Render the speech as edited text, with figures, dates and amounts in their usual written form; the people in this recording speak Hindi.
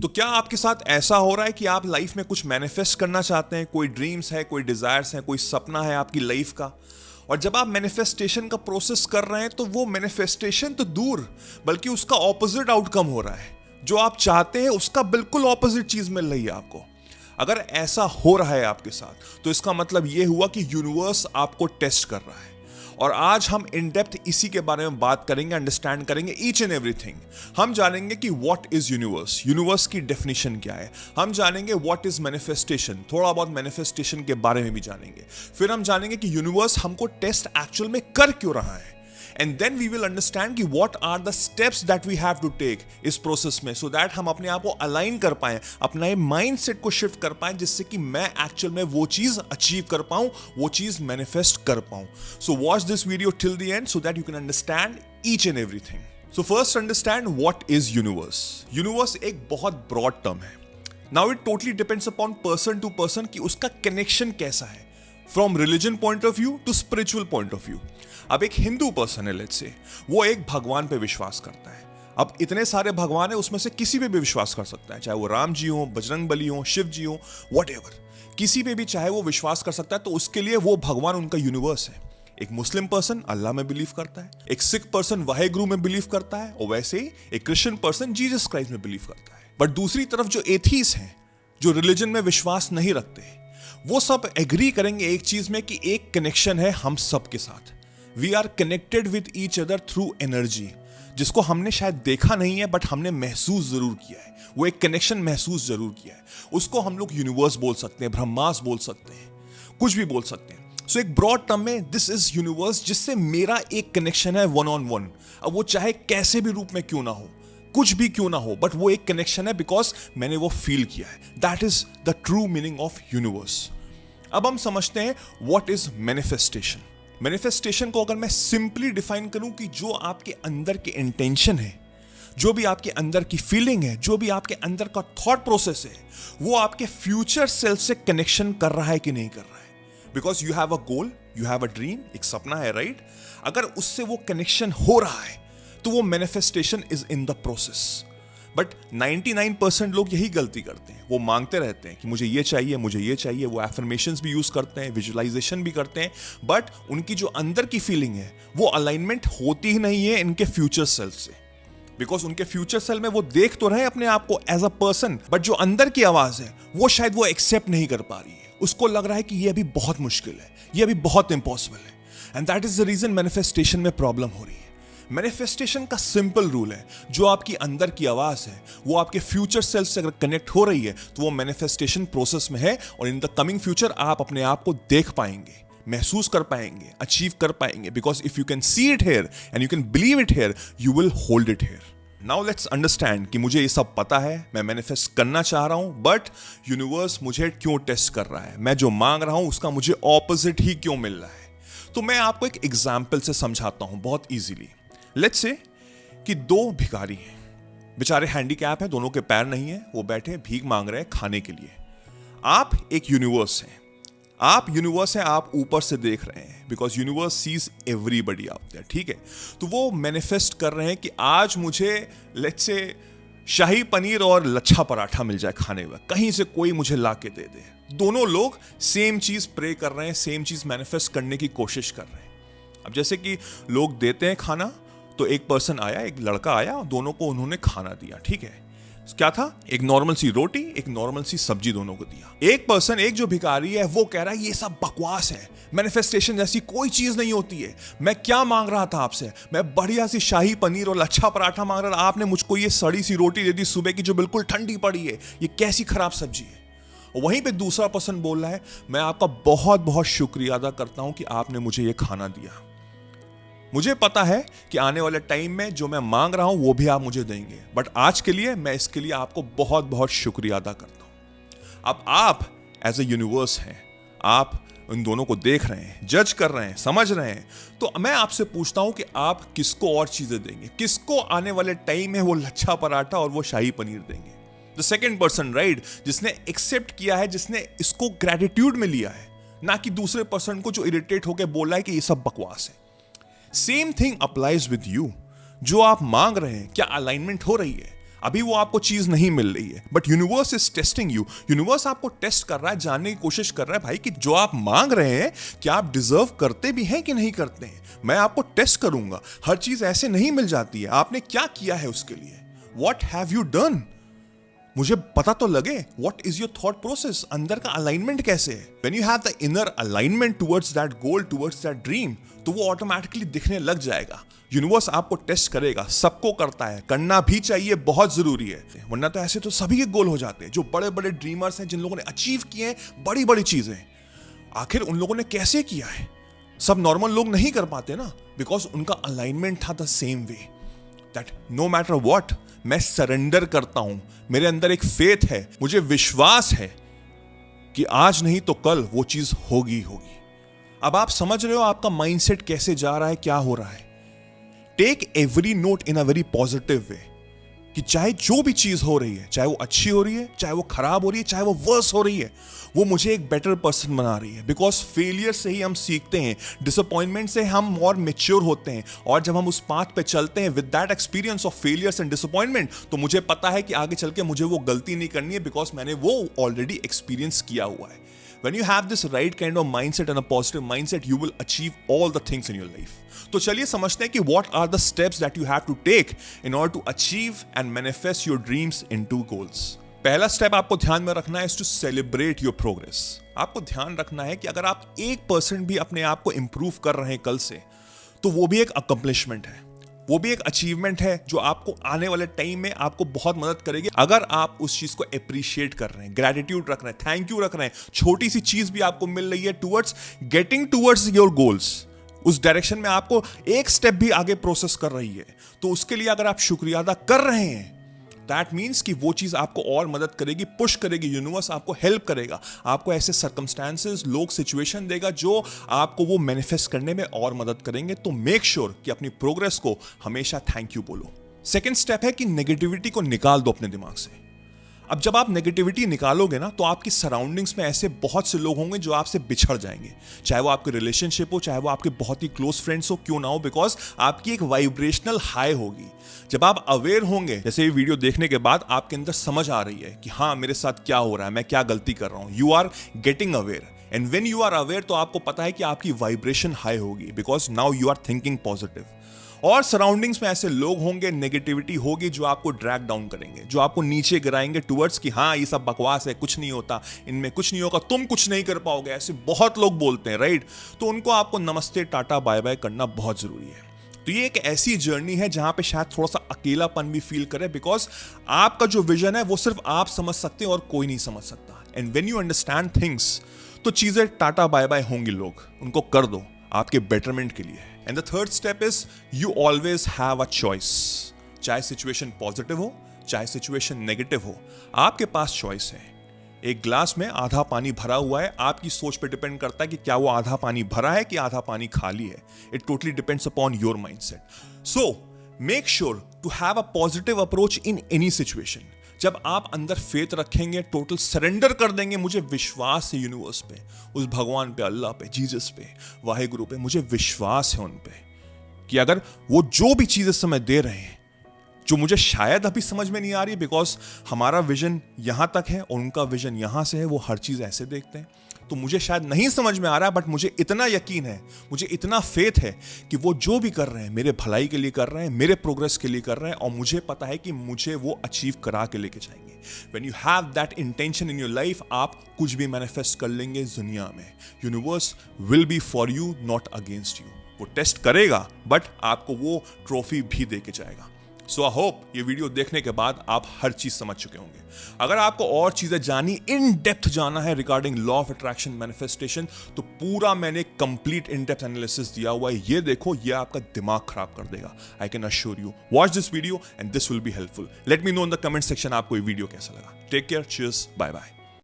तो क्या आपके साथ ऐसा हो रहा है कि आप लाइफ में कुछ मैनिफेस्ट करना चाहते हैं, कोई ड्रीम्स है, कोई डिजायर्स है, कोई सपना है आपकी लाइफ का, और जब आप मैनिफेस्टेशन का प्रोसेस कर रहे हैं तो वो मैनिफेस्टेशन तो दूर बल्कि उसका ऑपोजिट आउटकम हो रहा है। जो आप चाहते हैं उसका बिल्कुल ऑपोजिट चीज मिल रही है आपको। अगर ऐसा हो रहा है आपके साथ तो इसका मतलब ये हुआ कि यूनिवर्स आपको टेस्ट कर रहा है। और आज हम इन डेप्थ इसी के बारे में बात करेंगे, अंडरस्टैंड करेंगे ईच एंड एवरीथिंग। हम जानेंगे कि व्हाट इज यूनिवर्स, यूनिवर्स की डेफिनेशन क्या है। हम जानेंगे व्हाट इज मैनिफेस्टेशन, थोड़ा बहुत मैनिफेस्टेशन के बारे में भी जानेंगे। फिर हम जानेंगे कि यूनिवर्स हमको टेस्ट एक्चुअल में कर क्यों रहा है। And then we will understand कि what are the steps that we have to take इस प्रोसेस में, सो दैट हम अपने आप को अलाइन कर पाएं, अपना ये माइंड सेट को शिफ्ट कर पाएं, जिससे कि मैं एक्चुअल में वो चीज अचीव कर पाऊं, वो चीज मैनिफेस्ट कर पाऊं। So watch this video till the end so that you can understand each and everything. So first understand what is universe. Universe एक बहुत ब्रॉड टर्म है। Now it totally depends upon person to person कि उसका कनेक्शन कैसा है, from religion point of view to spiritual point of view. अब एक हिंदू पर्सन है, लेट्स से, वो एक भगवान पे विश्वास करता है। अब इतने सारे भगवान है, उसमें से किसी पे भी विश्वास कर सकता है, चाहे वो राम जी हो, बजरंग बली हो, शिव जी हो, व्हाटएवर, किसी पे भी चाहे वो विश्वास कर सकता है। तो उसके लिए वो भगवान उनका यूनिवर्स है। एक मुस्लिम पर्सन अल्लाह में बिलीव करता है, एक सिख पर्सन वाहेगुरु में बिलीव करता है, और वैसे ही एक क्रिश्चियन पर्सन जीसस क्राइस्ट में बिलीव करता है। बट दूसरी तरफ जो एथीस हैं, जो रिलीजन में विश्वास नहीं रखते, वो सब एग्री करेंगे एक चीज में कि एक कनेक्शन है हम सब के साथ। We are connected with each other through energy, जिसको हमने शायद देखा नहीं है बट हमने महसूस जरूर किया है। वो एक कनेक्शन महसूस जरूर किया है। उसको हम लोग यूनिवर्स बोल सकते हैं, ब्रह्मास बोल सकते हैं, कुछ भी बोल सकते हैं। सो एक ब्रॉड टर्म में दिस इज यूनिवर्स, जिससे मेरा एक कनेक्शन है वन ऑन वन। अब वो चाहे कैसे भी रूप में क्यों ना हो, कुछ भी क्यों ना हो, बट वो एक कनेक्शन है बिकॉज मैंने वो फील किया है। That is the true meaning of universe. अब हम समझते हैं व्हाट इज मैनिफेस्टेशन। मैनिफेस्टेशन को अगर मैं सिंपली डिफाइन करूं कि जो आपके अंदर के इंटेंशन है, जो भी आपके अंदर की फीलिंग है, जो भी आपके अंदर का थॉट प्रोसेस है, वो आपके फ्यूचर सेल्फ से कनेक्शन कर रहा है कि नहीं कर रहा है। Because you have a goal, you have a dream, एक सपना है, राइट? अगर उससे वो कनेक्शन हो रहा है तो वो manifestation is in the process. But 99% लोग यही गलती करते हैं। वो मांगते रहते हैं कि मुझे ये चाहिए, मुझे ये चाहिए। वो एफर्मेशंस भी यूज करते हैं, विजुअलाइजेशन भी करते हैं, बट उनकी जो अंदर की फीलिंग है वो अलाइनमेंट होती ही नहीं है इनके फ्यूचर सेल्फ से। बिकॉज उनके फ्यूचर सेल में वो देख तो रहे अपने आप को एज अ पर्सन, बट जो अंदर की आवाज है वो शायद वो एक्सेप्ट नहीं कर पा रही है। उसको लग रहा है कि ये अभी बहुत मुश्किल है, ये अभी बहुत इंपॉसिबल है। And that is the reason manifestation में प्रॉब्लम हो रही है। मैनिफेस्टेशन का सिंपल रूल है, जो आपकी अंदर की आवाज है वो आपके फ्यूचर सेल्फ से अगर कनेक्ट हो रही है तो वो मैनिफेस्टेशन प्रोसेस में है, और इन द कमिंग फ्यूचर आप अपने आप को देख पाएंगे, महसूस कर पाएंगे, अचीव कर पाएंगे। Because if you can see it here and you can believe it here, you will hold it here. Now let's understand कि मुझे ये सब पता है, मैं मैनिफेस्ट करना चाह रहा हूं, बट यूनिवर्स मुझे क्यों टेस्ट कर रहा है, मैं जो मांग रहा हूं उसका मुझे ऑपोजिट ही क्यों मिल रहा है। तो मैं आपको एक एग्जाम्पल से समझाता हूं बहुत ईजिली। लेट्स से कि दो भिखारी हैं, बेचारे हैंडीकैप हैं, दोनों के पैर नहीं है, वो बैठे भीख मांग रहे हैं खाने के लिए। आप एक यूनिवर्स हैं, आप यूनिवर्स हैं, आप ऊपर से देख रहे हैं, because universe sees everybody out there, ठीक है? तो वो मैनिफेस्ट कर रहे हैं कि आज मुझे लेट्स से शाही पनीर और लच्छा पराठा मिल जाए खाने में, कहीं से कोई मुझे ला के दे दे। दोनों लोग सेम चीज प्रे कर रहे हैं, सेम चीज मैनिफेस्ट करने की कोशिश कर रहे हैं। अब जैसे कि लोग देते हैं खाना, तो एक पर्सन आया, एक लड़का आया, दोनों को उन्होंने खाना दिया, ठीक है? क्या था? एक नॉर्मल सी रोटी, एक नॉर्मल सी सब्जी दोनों को दिया। एक पर्सन, एक जो भिखारी है, वो कह रहा है ये सब बकवास है, मैनिफेस्टेशन जैसी कोई चीज नहीं होती है। मैं क्या मांग रहा था आपसे? मैं बढ़िया सी शाही पनीर और लच्छा पराठा मांग रहा था, आपने मुझको ये सड़ी सी रोटी दे दी सुबह की जो बिल्कुल ठंडी पड़ी है, ये कैसी खराब सब्जी है। और वहीं पे दूसरा पर्सन बोल रहा है मैं आपका बहुत बहुत शुक्रिया अदा करता हूं कि आपने मुझे ये खाना दिया। मुझे पता है कि आने वाले टाइम में जो मैं मांग रहा हूं वो भी आप मुझे देंगे, बट आज के लिए मैं इसके लिए आपको बहुत बहुत शुक्रिया अदा करता हूं। अब आप एज ए यूनिवर्स हैं, आप इन दोनों को देख रहे हैं, जज कर रहे हैं, समझ रहे हैं। तो मैं आपसे पूछता हूं कि आप किसको और चीजें देंगे, किसको आने वाले टाइम में वो लच्छा पराठा और वो शाही पनीर देंगे? द सेकेंड पर्सन, राइट, जिसने एक्सेप्ट किया है, जिसने इसको ग्रेटिट्यूड में लिया है, ना कि दूसरे पर्सन को जो इरिटेट होकर बोला है कि ये सब बकवास है। Same thing applies with you. जो आप मांग रहे हैं, क्या अलाइनमेंट हो रही है? अभी वो आपको चीज नहीं मिल रही है, but universe is testing you. Universe आपको टेस्ट कर रहा है, जानने की कोशिश कर रहा है भाई कि जो आप मांग रहे हैं क्या आप डिजर्व करते भी हैं कि नहीं करते हैं। मैं आपको टेस्ट करूंगा, हर चीज ऐसे नहीं मिल जाती है, आपने क्या किया है उसके लिए, वॉट हैव यू डन, मुझे पता तो लगे what is your thought process, अंदर का अलाइनमेंट कैसे है। When you have the inner alignment towards that goal, towards that dream, तो वो ऑटोमेटिकली दिखने लग जाएगा। यूनिवर्स आपको टेस्ट करेगा, सबको करता है, करना भी चाहिए, बहुत जरूरी है, वरना तो ऐसे तो सभी के गोल हो जाते हैं। जो बड़े बड़े ड्रीमर्स हैं, जिन लोगों ने अचीव किए हैं बड़ी बड़ी चीजें, आखिर उन लोगों ने कैसे किया है? सब नॉर्मल लोग नहीं कर पाते ना, बिकॉज उनका अलाइनमेंट था the same way, that no matter what मैं सरेंडर करता हूं, मेरे अंदर एक फेथ है, मुझे विश्वास है कि आज नहीं तो कल वो चीज होगी होगी। अब आप समझ रहे हो आपका माइंडसेट कैसे जा रहा है, क्या हो रहा है। Take every note in a very positive way, कि चाहे जो भी चीज हो रही है, चाहे वो अच्छी हो रही है, चाहे वो खराब हो रही है, चाहे वो वर्स हो रही है, वो मुझे एक बेटर पर्सन बना रही है। बिकॉज फेलियर से ही हम सीखते हैं, डिसअपॉइंटमेंट से हम और मेच्योर होते हैं, और जब हम उस पाथ पे चलते हैं with that experience of failures and disappointment, तो मुझे पता है कि आगे चल के मुझे वो गलती नहीं करनी है, बिकॉज मैंने वो ऑलरेडी एक्सपीरियंस किया हुआ है। When you have this right kind of mindset and a positive mindset, you will achieve all the things in your life. तो चलिए समझते हैं कि what are the steps that you have to take in order to achieve and manifest your dreams into goals. पहला स्टेप आपको ध्यान में रखना है is to celebrate your progress. आपको ध्यान रखना है कि अगर आप 1% भी अपने आप को improve कर रहे हैं कल से, तो वो भी एक accomplishment है, वो भी एक अचीवमेंट है जो आपको आने वाले टाइम में आपको बहुत मदद करेगी। अगर आप उस चीज को अप्रिशिएट कर रहे हैं, ग्रेटिट्यूड रख रहे हैं, थैंक यू रख रहे हैं, छोटी सी चीज भी आपको मिल रही है towards getting towards your goals, उस डायरेक्शन में आपको एक स्टेप भी आगे प्रोसेस कर रही है, तो उसके लिए अगर आप शुक्रिया अदा कर रहे हैं, दैट मीन्स कि वो चीज आपको और मदद करेगी, पुश करेगी, यूनिवर्स आपको हेल्प करेगा, आपको ऐसे सर्कमस्टांसेस, लोग, सिचुएशन देगा जो आपको वो मैनिफेस्ट करने में और मदद करेंगे। तो मेक श्योर कि अपनी प्रोग्रेस को हमेशा थैंक यू बोलो। सेकेंड स्टेप है कि नेगेटिविटी को निकाल दो अपने दिमाग से। अब जब आप नेगेटिविटी निकालोगे ना, तो आपकी सराउंडिंग्स में ऐसे बहुत से लोग होंगे जो आपसे बिछड़ जाएंगे, चाहे वो आपके रिलेशनशिप हो, चाहे वो आपके बहुत ही क्लोज फ्रेंड्स हो, क्यों ना हो, बिकॉज आपकी एक वाइब्रेशनल हाई होगी। जब आप अवेयर होंगे, जैसे ये वीडियो देखने के बाद आपके अंदर समझ आ रही है कि हाँ मेरे साथ क्या हो रहा है, मैं क्या गलती कर रहा हूं, you are getting aware, and when you are aware तो आपको पता है कि आपकी वाइब्रेशन हाई होगी, because now you are thinking positive. और सराउंडिंग्स में ऐसे लोग होंगे, नेगेटिविटी होगी जो आपको ड्रैग डाउन करेंगे, जो आपको नीचे गिराएंगे टुवर्ड्स कि हाँ ये सब बकवास है, कुछ नहीं होता, इनमें कुछ नहीं होगा, तुम कुछ नहीं कर पाओगे, ऐसे बहुत लोग बोलते हैं, राइट। तो उनको आपको नमस्ते टाटा बाय बाय करना बहुत जरूरी है। तो ये एक ऐसी जर्नी है जहां पे शायद थोड़ा सा अकेलापन भी फील करे, बिकॉज आपका जो विजन है वो सिर्फ आप समझ सकते हैं और कोई नहीं समझ सकता। And when you understand things, तो चीजें टाटा बाय बाय होंगी, लोग उनको कर दो आपके बेटरमेंट के लिए। And the third step is you always have a choice. चाहे सिचुएशन पॉजिटिव हो, चाहे सिचुएशन नेगेटिव हो, आपके पास चॉइस है। एक ग्लास में आधा पानी भरा हुआ है, आपकी सोच पे डिपेंड करता है कि क्या वो आधा पानी भरा है कि आधा पानी खाली है। It totally depends upon your mindset. So make sure to have a positive approach in any situation. जब आप अंदर फेथ रखेंगे, टोटल सरेंडर कर देंगे, मुझे विश्वास है यूनिवर्स पे, उस भगवान पे, अल्लाह पे, जीसस पे, वाहेगुरु पे, मुझे विश्वास है उन पे कि अगर वो जो भी चीज इस समय दे रहे हैं, जो मुझे शायद अभी समझ में नहीं आ रही, बिकॉज हमारा विजन यहां तक है और उनका विजन यहां से है, वो हर चीज ऐसे देखते हैं, तो मुझे शायद नहीं समझ में आ रहा है, बट मुझे इतना यकीन है, मुझे इतना फेथ है कि वो जो भी कर रहे हैं मेरे भलाई के लिए कर रहे हैं, मेरे प्रोग्रेस के लिए कर रहे हैं, और मुझे पता है कि मुझे वो अचीव करा के लेके जाएंगे। When you have that intention in your life, आप कुछ भी मैनिफेस्ट कर लेंगे इस दुनिया में। Universe will be for you, not against you. वो टेस्ट करेगा, बट आपको वो ट्रॉफी भी दे के जाएगा। सो आई होप ये वीडियो देखने के बाद आप हर चीज समझ चुके होंगे। अगर आपको और चीजें जानी, इन डेप्थ जाना है regarding law of attraction, manifestation, तो पूरा मैंने कंप्लीट इन डेप्थ एनालिसिस दिया हुआ है, ये देखो, ये आपका दिमाग खराब कर देगा। I can assure you. Watch this video and this will be helpful. Let me know in the comment section आपको ये वीडियो कैसा लगा। Take care, cheers, bye bye.